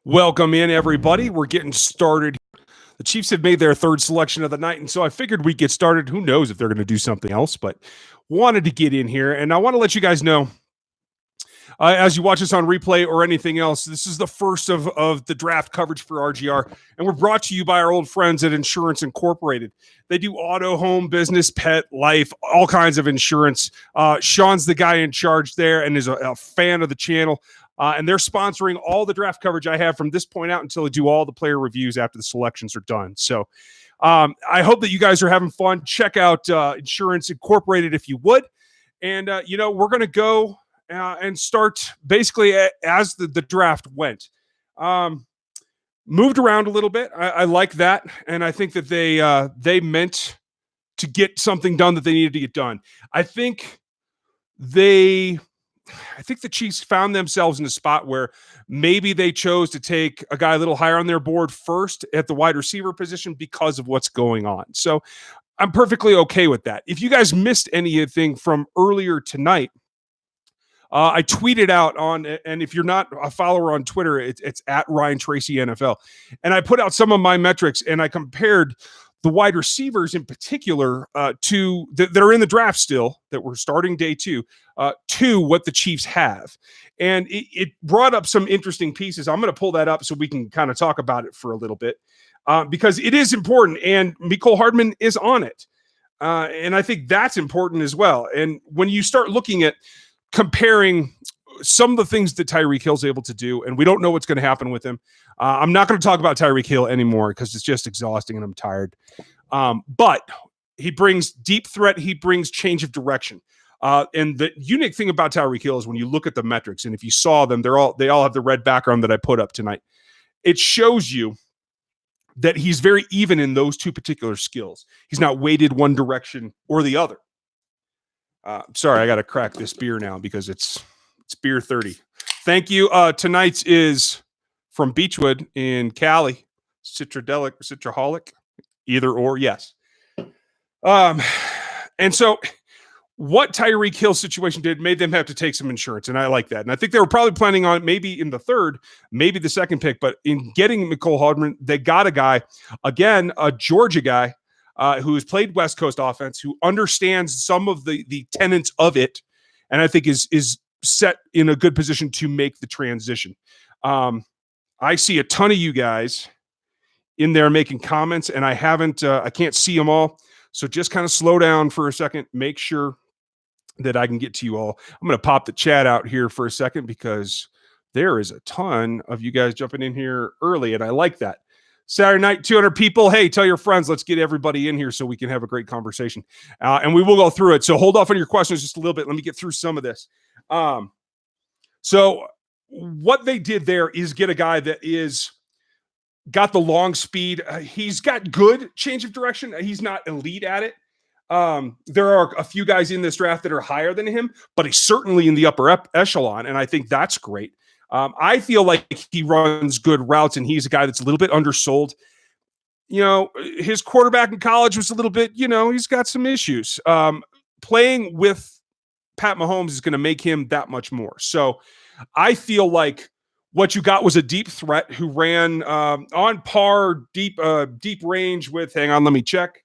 Welcome in, everybody. We're getting started. The Chiefs have made their third selection of the night, and so I figured we'd get started. Who knows if they're going to do something else, but wanted to get in here. And I want to let you guys know, as you watch this on replay or anything else, this is the first of the draft coverage for RGR, and we're brought to you by our old friends at Insurance Incorporated. They do auto, home, business, pet, life, all kinds of insurance. Sean's the guy in charge there and is a fan of the channel. And they're sponsoring all the draft coverage I have from this point out until I do all the player reviews after the selections are done. So I hope that you guys are having fun. Check out Insurance Incorporated if you would. And, we're going to go and start basically as the draft went. Moved around a little bit. I like that. And I think that they meant to get something done that they needed to get done. I think the Chiefs found themselves in a spot where maybe they chose to take a guy a little higher on their board first at the wide receiver position because of what's going on. So I'm perfectly okay with that. If you guys missed anything from earlier tonight, I tweeted out on, and if you're not a follower on Twitter, it's at Ryan Tracy NFL. And I put out some of my metrics and I compared the wide receivers in particular to that are in the draft still, that we're starting day two, to what the Chiefs have. And it brought up some interesting pieces. I'm going to pull that up so we can kind of talk about it for a little bit because it is important. And Mecole Hardman is on it. And I think that's important as well. And when you start looking at comparing some of the things that Tyreek Hill's able to do, and we don't know what's going to happen with him. I'm not going to talk about Tyreek Hill anymore because it's just exhausting and I'm tired. But he brings deep threat. He brings change of direction. And the unique thing about Tyreek Hill is when you look at the metrics, and if you saw them, they all have the red background that I put up tonight. It shows you that he's very even in those two particular skills. He's not weighted one direction or the other. Sorry, I got to crack this beer now because it's beer 30. Thank you. Tonight's is from Beechwood in Cali. Citradelic, Citraholic, either or, yes. And so what Tyreek Hill's situation did made them have to take some insurance, and I like that. And I think they were probably planning on maybe in the third, maybe the second pick, but in getting Mecole Hardman, they got a guy, again, a Georgia guy, who has played West Coast offense, who understands some of the tenets of it, and I think is set in a good position to make the transition. I see a ton of you guys in there making comments, and I can't see them all. So just kind of slow down for a second, make sure that I can get to you all. I'm going to pop the chat out here for a second because there is a ton of you guys jumping in here early, and I like that. Saturday night, 200 people. Hey, tell your friends. Let's get everybody in here so we can have a great conversation. And we will go through it. So hold off on your questions just a little bit. Let me get through some of this. So what they did there is get a guy that is got the long speed. He's got good change of direction. He's not elite at it. There are a few guys in this draft that are higher than him, but he's certainly in the upper echelon. And I think that's great. I feel like he runs good routes, and he's a guy that's a little bit undersold. His quarterback in college was a little bit, he's got some issues. Playing with Pat Mahomes is going to make him that much more. So I feel like what you got was a deep threat who ran on par, deep range with, hang on, let me check.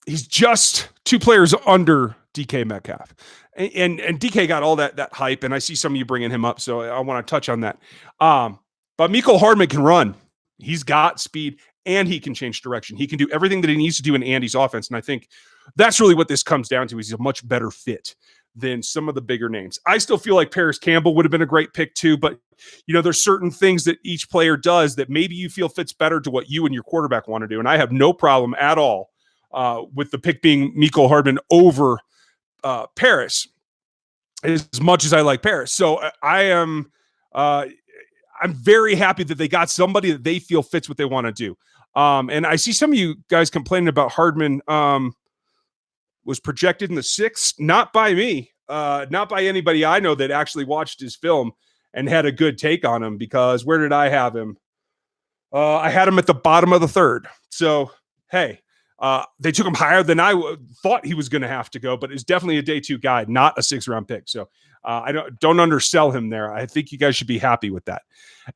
He's just two players under DK Metcalf. And DK got all that hype, and I see some of you bringing him up, so I want to touch on that. But Mecole Hardman can run. He's got speed, and he can change direction. He can do everything that he needs to do in Andy's offense, and I think that's really what this comes down to, is he's a much better fit than some of the bigger names. I still feel like Paris Campbell would have been a great pick too, but there's certain things that each player does that maybe you feel fits better to what you and your quarterback want to do, and I have no problem at all with the pick being Mecole Hardman over Paris, as much as I like Paris. So I'm very happy that they got somebody that they feel fits what they want to do. And I see some of you guys complaining about Hardman was projected in the 6th, not by me, not by anybody I know that actually watched his film and had a good take on him, because where did I have him? I had him at the bottom of the 3rd. So, hey, They took him higher than I thought he was going to have to go, but it's definitely a day 2 guy, not a 6th-round pick. So I don't undersell him there. I think you guys should be happy with that.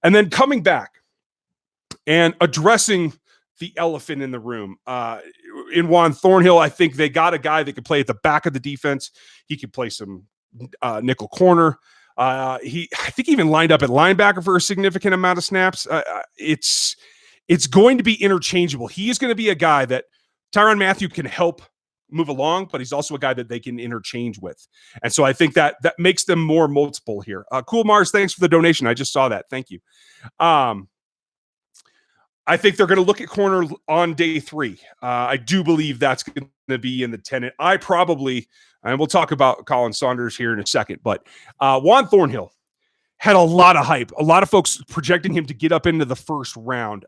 And then coming back and addressing the elephant in the room. In Juan Thornhill, I think they got a guy that could play at the back of the defense. He could play some nickel corner. I think even lined up at linebacker for a significant amount of snaps. It's going to be interchangeable. He is going to be a guy that Tyrann Mathieu can help move along, but he's also a guy that they can interchange with. And so I think that makes them more multiple here. Cool Mars, thanks for the donation. I just saw that. Thank you. I think they're going to look at corner on day 3. I do believe that's going to be in the tenant. And we'll talk about Colin Saunders here in a second, but Juan Thornhill had a lot of hype. A lot of folks projecting him to get up into the first round.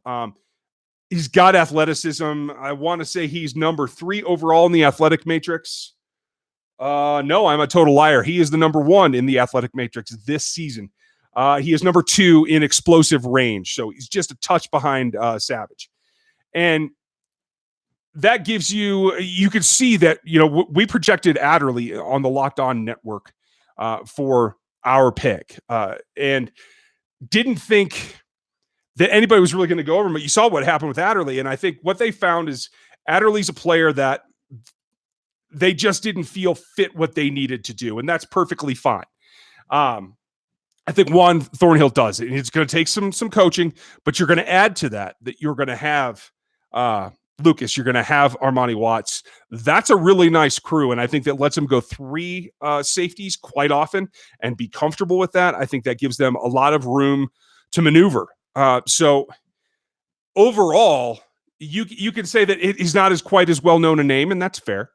He's got athleticism. I want to say he's number 3 overall in the athletic matrix. No, I'm a total liar. He is the number 1 in the athletic matrix this season. He is number 2 in explosive range. So he's just a touch behind Savage. And that gives you can see that, we projected Adderley on the Locked On Network for our pick and didn't think that anybody was really going to go over him. But you saw what happened with Adderley. And I think what they found is Adderley's a player that they just didn't feel fit what they needed to do. And that's perfectly fine. I think Juan Thornhill does it. And it's going to take some coaching, but you're going to add to that you're going to have Lucas, you're going to have Armani Watts. That's a really nice crew. And I think that lets them go 3 safeties quite often and be comfortable with that. I think that gives them a lot of room to maneuver. So overall, you can say that he's not quite as well-known a name, and that's fair.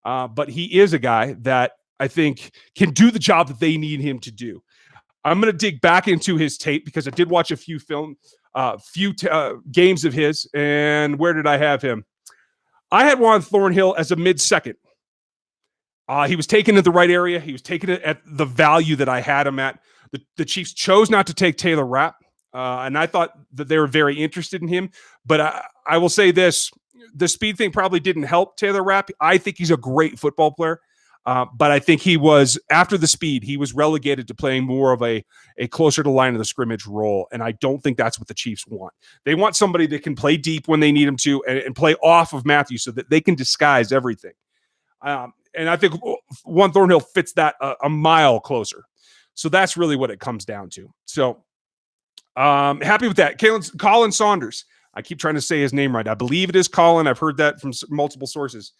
But he is a guy that I think can do the job that they need him to do. I'm going to dig back into his tape because I did watch a few games of his. And where did I have him? I had Juan Thornhill as a mid-second. He was taken at the right area. He was taken at the value that I had him at. The Chiefs chose not to take Taylor Rapp. And I thought that they were very interested in him. But I will say this, the speed thing probably didn't help Taylor Rapp. I think he's a great football player. But I think after the speed, he was relegated to playing more of a closer to line of the scrimmage role. And I don't think that's what the Chiefs want. They want somebody that can play deep when they need him to and play off of Mathieu so that they can disguise everything. And I think Juan Thornhill fits that a mile closer. So that's really what it comes down to. So happy with that. Colin Saunders. I keep trying to say his name right. I believe it is Colin. I've heard that from multiple sources.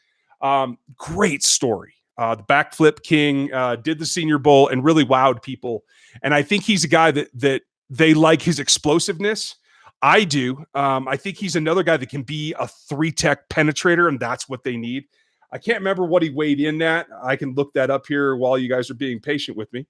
Great story. The backflip king did the Senior Bowl and really wowed people. And I think he's a guy that they like his explosiveness. I do. I think he's another guy that can be a 3-tech penetrator, and that's what they need. I can't remember what he weighed in at. I can look that up here while you guys are being patient with me.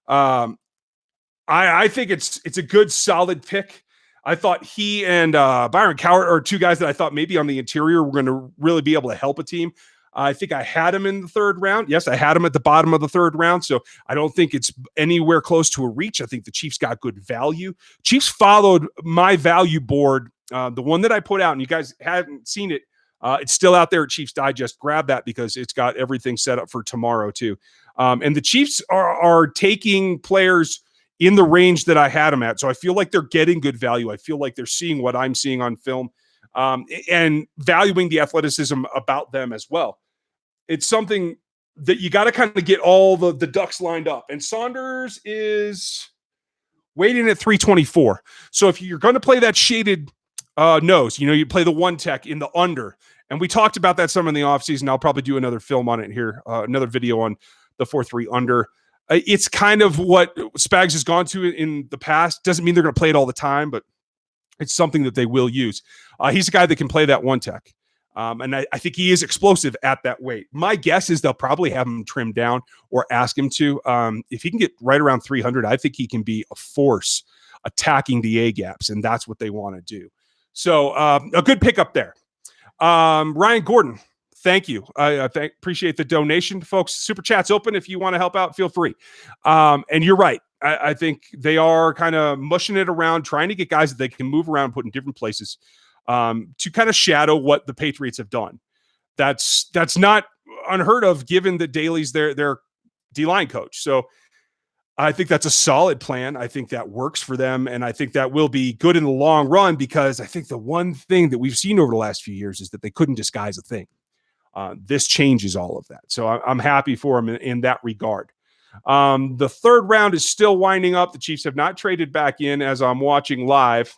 I think it's a good, solid pick. I thought he and Byron Cowart are 2 guys that I thought maybe on the interior were going to really be able to help a team. I think I had him in the 3rd round. Yes, I had him at the bottom of the 3rd round, so I don't think it's anywhere close to a reach. I think the Chiefs got good value. Chiefs followed my value board, the one that I put out, and you guys hadn't seen it. It's still out there at Chiefs Digest. Grab that because it's got everything set up for tomorrow too. And the Chiefs are taking players in the range that I had them at. So I feel like they're getting good value. I feel like they're seeing what I'm seeing on film and valuing the athleticism about them as well. It's something that you got to kind of get all the ducks lined up. And Saunders is waiting at 324. So if you're going to play that shaded nose, you play the 1-tech in the under. And we talked about that some in the offseason. I'll probably do another film on it here, another video on the 4-3 under. It's kind of what Spags has gone to in the past. Doesn't mean they're going to play it all the time, but it's something that they will use. He's a guy that can play that 1-tech. And I think he is explosive at that weight. My guess is they'll probably have him trimmed down or ask him to. If he can get right around 300, I think he can be a force attacking the A-gaps, and that's what they want to do. So a good pickup there. Ryan Gordon, thank you. I appreciate the donation, folks. Super Chat's open. If you want to help out, feel free. And you're right. I think they are kind of mushing it around, trying to get guys that they can move around, put in different places. to kind of shadow what the Patriots have done. That's not unheard of, given that Daly's their D-line coach. So I think that's a solid plan. I think that works for them, and I think that will be good in the long run, because I think the one thing that we've seen over the last few years is that they couldn't disguise a thing. This changes all of that. So I'm happy for them in that regard. The third round is still winding up. The Chiefs have not traded back in as I'm watching live.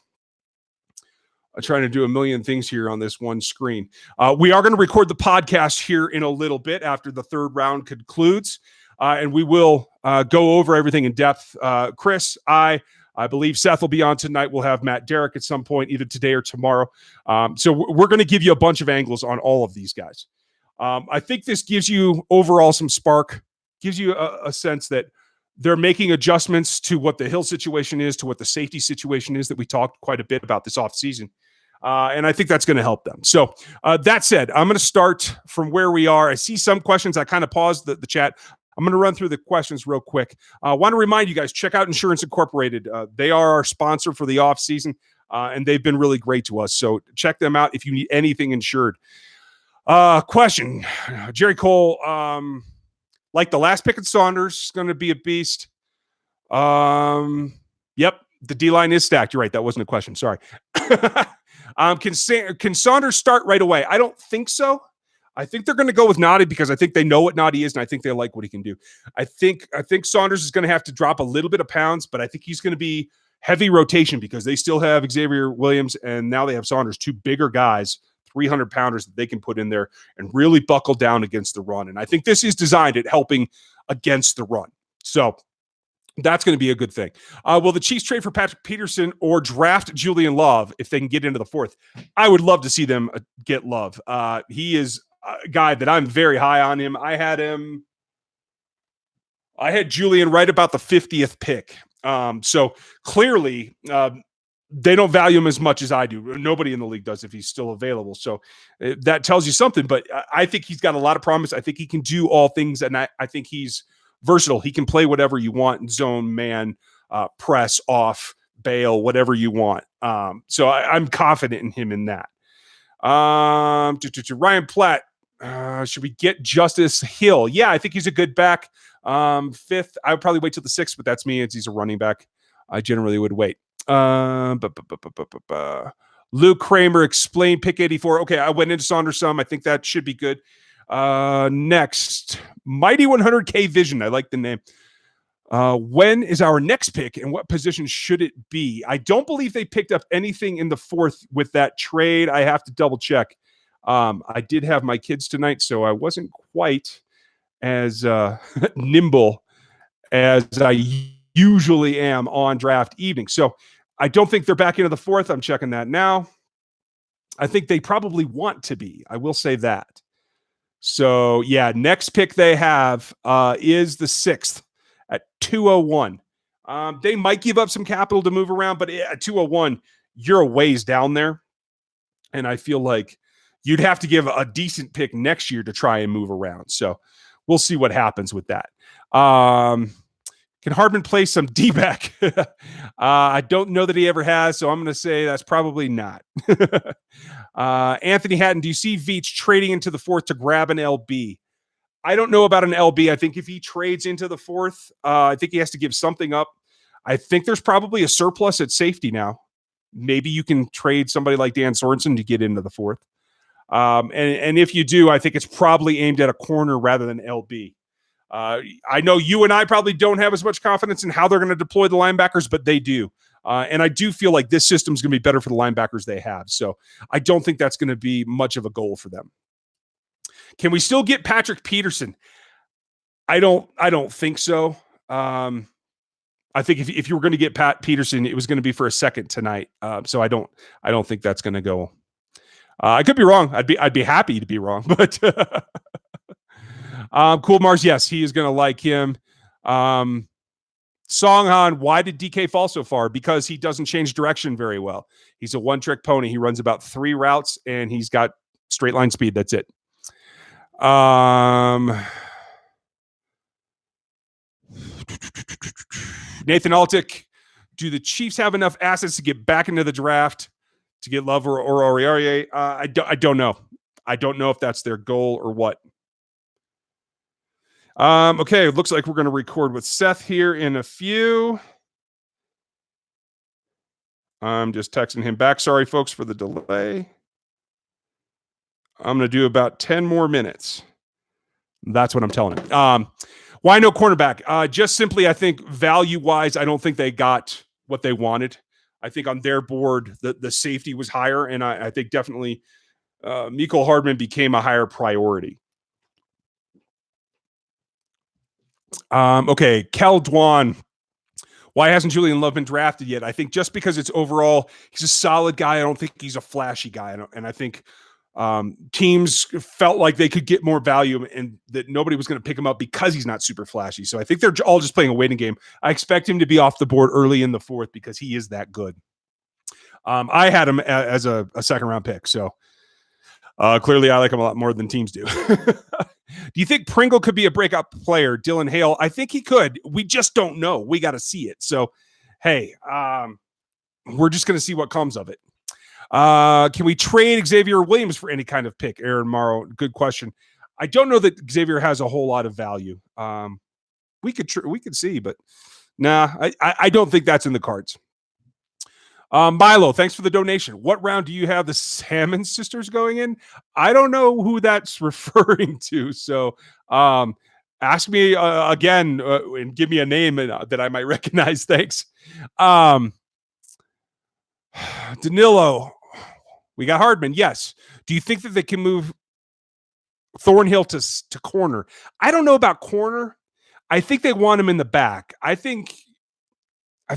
I'm trying to do a million things here on this one screen. We are going to record the podcast here in a little bit after the third round concludes. And we will go over everything in depth. Chris, I believe Seth will be on tonight. We'll have Matt Derrick at some point, either today or tomorrow. So we're going to give you a bunch of angles on all of these guys. I think this gives you overall some spark, gives you a sense that they're making adjustments to what the Hill situation is, to what the safety situation is that we talked quite a bit about this offseason. And I think that's going to help them. So that said, I'm going to start from where we are. I see some questions. I kind of paused the chat. I'm going to run through the questions real quick. I want to remind you guys, check out Insurance Incorporated. They are our sponsor for the off season, and they've been really great to us. So check them out if you need anything insured. Question, Jerry Cole, like the last pick of Saunders, going to be a beast. Yep, the D-line is stacked. You're right. That wasn't a question. Sorry. Can Saunders start right away? I don't think so. I think they're going to go with Noddy because I think they know what Noddy is, and I think they like what he can do. I think Saunders is going to have to drop a little bit of pounds, but I think he's going to be heavy rotation because they still have Xavier Williams, and now they have Saunders, two bigger guys, 300-pounders that they can put in there and really buckle down against the run. And I think this is designed at helping against the run. So that's going to be a good thing. Will the Chiefs trade for Patrick Peterson or draft Julian Love if they can get into the fourth? I would love to see them get Love. He is a guy that I'm very high on him. I had Julian right about the 50th pick. So clearly they don't value him as much as I do. Nobody in the league does if he's still available. So that tells you something, but I think he's got a lot of promise. I think he can do all things, and I think he's versatile. He can play whatever you want, zone, man, press, off, bail, whatever you want. So I'm confident in him in that. Ryan Platt, should we get Justice Hill? Yeah, I think he's a good back. Fifth, I would probably wait till the sixth, but that's me. He's a running back. I generally would wait. Luke Kramer, explain pick 84. Okay, I went into Saunders some. I think that should be good. Next, Mighty 100K Vision. I like the name. When is our next pick and what position should it be? I don't believe they picked up anything in the fourth with that trade. I have to double check. I did have my kids tonight, so I wasn't quite as nimble as I usually am on draft evening. So I don't think they're back into the fourth. I'm checking that now. I think they probably want to be. I will say that. So, yeah, next pick they have is the sixth at 201. They might give up some capital to move around, but at 201, you're a ways down there. And I feel like you'd have to give a decent pick next year to try and move around. So we'll see what happens with that. Can Hardman play some D-back? I don't know that he ever has, so I'm going to say that's probably not. Anthony Hatton, do you see Veach trading into the fourth to grab an LB? I don't know about an LB. I think if he trades into the fourth, I think he has to give something up. I think there's probably a surplus at safety now. Maybe you can trade somebody like Dan Sorensen to get into the fourth. And if you do, I think it's probably aimed at a corner rather than LB. I know you and I probably don't have as much confidence in how they're going to deploy the linebackers, but they do. And I do feel like this system is going to be better for the linebackers they have. So I don't think that's going to be much of a goal for them. Can we still get Patrick Peterson? I don't think so. I think if you were going to get Pat Peterson, it was going to be for a second tonight. So I don't think that's going to go. I could be wrong. I'd be happy to be wrong, but Cool Mars, yes, he is going to like him. Songhan, why did DK fall so far? Because he doesn't change direction very well. He's a one-trick pony. He runs about 3 routes, and he's got straight line speed. That's it. Nathan Altick, do the Chiefs have enough assets to get back into the draft? to get Love or Aurier. I don't know. I don't know if that's their goal or what. Okay, it looks like we're going to record with Seth here in a few. I'm just texting him back. Sorry, folks, for the delay. I'm going to do about 10 more minutes. That's what I'm telling him. Why no cornerback? Just simply, I think value-wise, I don't think they got what they wanted. I think on their board, the safety was higher, and I think definitely Mecole Hardman became a higher priority. Okay, Kel Dwan. Why hasn't Julian Love been drafted yet? I think just because it's overall, he's a solid guy. I don't think he's a flashy guy. And I think teams felt like they could get more value and that nobody was going to pick him up because he's not super flashy. So I think they're all just playing a waiting game. I expect him to be off the board early in the fourth because he is that good. I had him as a second round pick. So clearly I like him a lot more than teams do. Do you think Pringle could be a breakout player? Dylan Hale, I think he could. We just don't know. We got to see it. So, hey, we're just going to see what comes of it. Can we trade Xavier Williams for any kind of pick? Aaron Morrow, good question. I don't know that Xavier has a whole lot of value. We could see, but nah, I don't think that's in the cards. Milo, thanks for the donation. What round do you have the Salmon sisters going in? I don't know who that's referring to. So ask me again and give me a name that I might recognize. Thanks. Danilo, we got Hardman. Yes. Do you think that they can move Thornhill to corner? I don't know about corner. I think they want him in the back. I think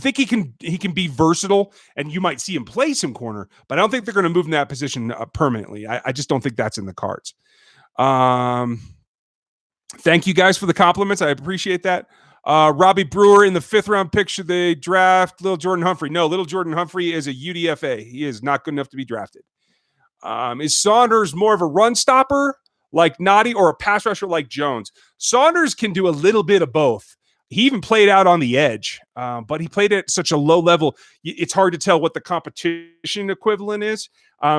he can be versatile, and you might see him play some corner, but I don't think they're going to move in that position permanently. I just don't think that's in the cards. Thank you guys for the compliments. I appreciate that. Robbie Brewer in the 5th round pick. Should they draft Little Jordan Humphrey? No, Little Jordan Humphrey is a UDFA. He is not good enough to be drafted. Is Saunders more of a run stopper like Noddy or a pass rusher like Jones? Saunders can do a little bit of both. He even played out on the edge, but he played at such a low level. It's hard to tell what the competition equivalent is.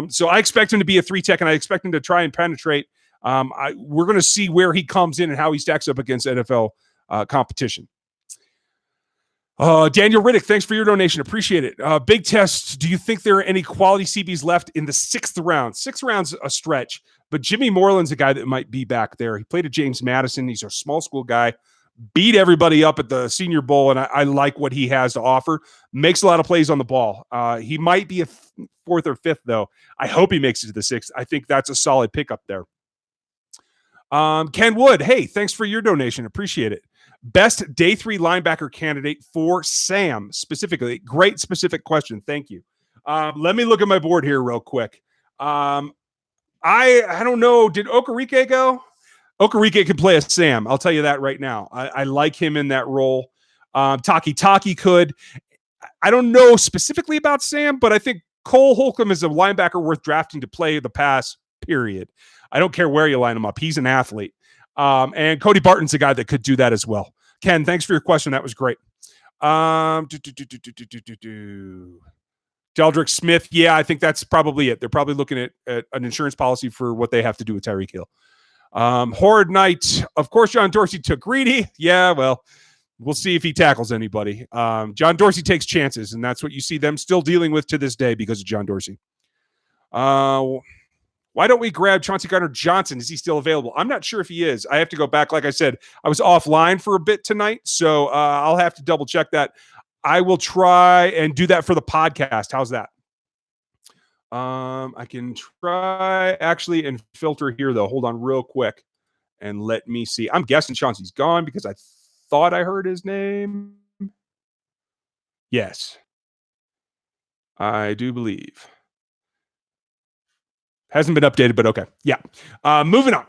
So I expect him to be a 3-tech, and I expect him to try and penetrate. We're going to see where he comes in and how he stacks up against NFL competition. Daniel Riddick, thanks for your donation. Appreciate it. Big Test, do you think there are any quality CBs left in the 6th round? 6th round's a stretch, but Jimmy Moreland's a guy that might be back there. He played at James Madison. He's a small school guy. Beat everybody up at the Senior Bowl, and I like what he has to offer. Makes a lot of plays on the ball. He might be a 4th or 5th, though. I hope he makes it to the 6th. I think that's a solid pickup there. Ken Wood, hey, thanks for your donation. Appreciate it. Best day 3 linebacker candidate for Sam, specifically. Great specific question. Thank you. Let me look at my board here real quick. I don't know. Did Okereke go? Okereke can play a Sam. I'll tell you that right now. I like him in that role. Taki could. I don't know specifically about Sam, but I think Cole Holcomb is a linebacker worth drafting to play the pass, period. I don't care where you line him up. He's an athlete. And Cody Barton's a guy that could do that as well. Ken, thanks for your question. That was great. Deldrick Smith. Yeah, I think that's probably it. They're probably looking at an insurance policy for what they have to do with Tyreek Hill. Horde Knight. Of course, John Dorsey took Greedy. Yeah, well, we'll see if he tackles anybody. John Dorsey takes chances, and that's what you see them still dealing with to this day because of John Dorsey. Why don't we grab Chauncey Gardner-Johnson? Is he still available? I'm not sure if he is. I have to go back. Like I said, I was offline for a bit tonight, so I'll have to double check that. I will try and do that for the podcast. How's that? I can try actually and filter here, though. Hold on real quick and let me see. I'm guessing Chauncey's gone because I thought I heard his name. Yes, I do believe. Hasn't been updated, but okay. Yeah. Moving on.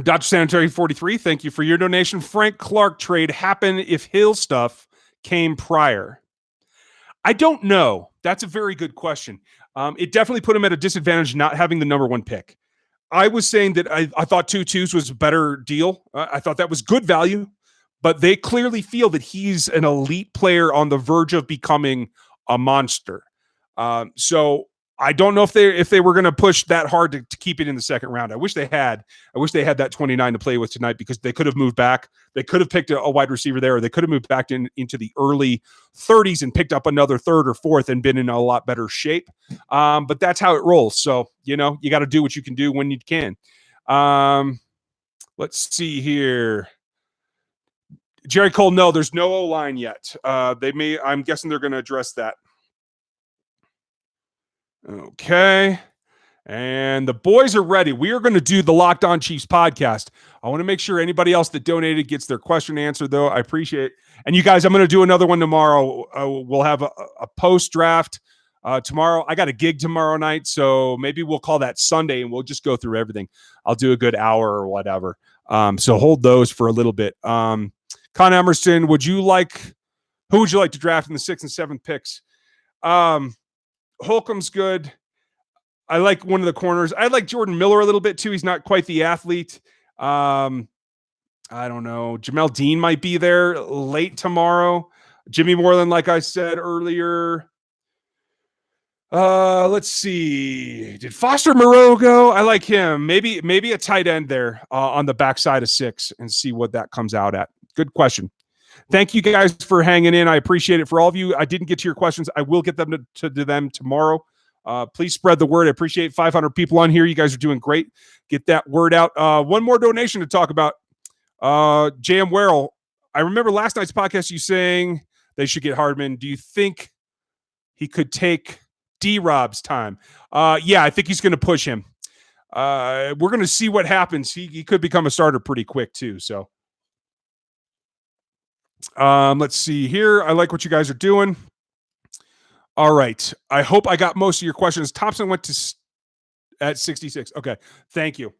Dr. Sanitary 43, thank you for your donation. Frank Clark trade happen if Hill stuff came prior? I don't know. That's a very good question. It definitely put him at a disadvantage not having the number 1 pick. I was saying that I thought 2-2s was a better deal. I thought that was good value, but they clearly feel that he's an elite player on the verge of becoming a monster. So I don't know if they were going to push that hard to keep it in the second round. I wish they had. I wish they had that 29 to play with tonight, because they could have moved back. They could have picked a wide receiver there, or they could have moved back into the early 30s and picked up another third or fourth and been in a lot better shape. But that's how it rolls. So, you got to do what you can do when you can. Let's see here. Jerry Cole, no, there's no O-line yet. I'm guessing they're going to address that. Okay. And the boys are ready. We are going to do the Locked On Chiefs podcast. I want to make sure anybody else that donated gets their question answered, though. I appreciate it. And you guys, I'm going to do another one tomorrow. We'll have a post-draft tomorrow. I got a gig tomorrow night, so maybe we'll call that Sunday, and we'll just go through everything. I'll do a good hour or whatever. So hold those for a little bit. Con Emerson, who would you like to draft in the 6th and 7th picks? Holcomb's good. I like one of the corners. I like Jordan Miller a little bit too. He's not quite the athlete. I don't know. Jamel Dean might be there late tomorrow. Jimmy Moreland, like I said earlier. Let's see. Did Foster Moreau go? I like him. Maybe a tight end there on the backside of 6 and see what that comes out at. Good question. Thank you guys for hanging in. I appreciate it. For all of you, I didn't get to your questions. I will get them to them tomorrow. Please spread the word. I appreciate 500 people on here. You guys are doing great. Get that word out. One more donation to talk about. J.M. Werrell. I remember last night's podcast you saying they should get Hardman. Do you think he could take D-Rob's time? Yeah, I think he's going to push him. We're going to see what happens. He could become a starter pretty quick too. So let's see here. I like what you guys are doing. All right. I hope I got most of your questions. Thompson went at 66. Okay. Thank you.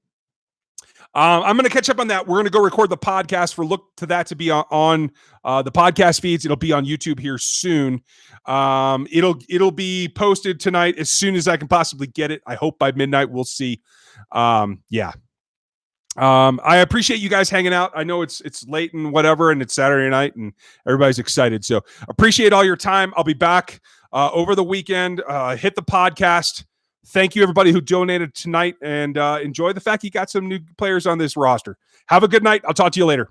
I'm going to catch up on that. We're going to go record the podcast look to that to be on the podcast feeds. It'll be on YouTube here soon. It'll be posted tonight as soon as I can possibly get it. I hope by midnight. We'll see. Yeah. I appreciate you guys hanging out. I know it's late and whatever, and it's Saturday night and everybody's excited. So appreciate all your time. I'll be back over the weekend. Hit the podcast. Thank you, everybody who donated tonight, and enjoy the fact you got some new players on this roster. Have a good night. I'll talk to you later.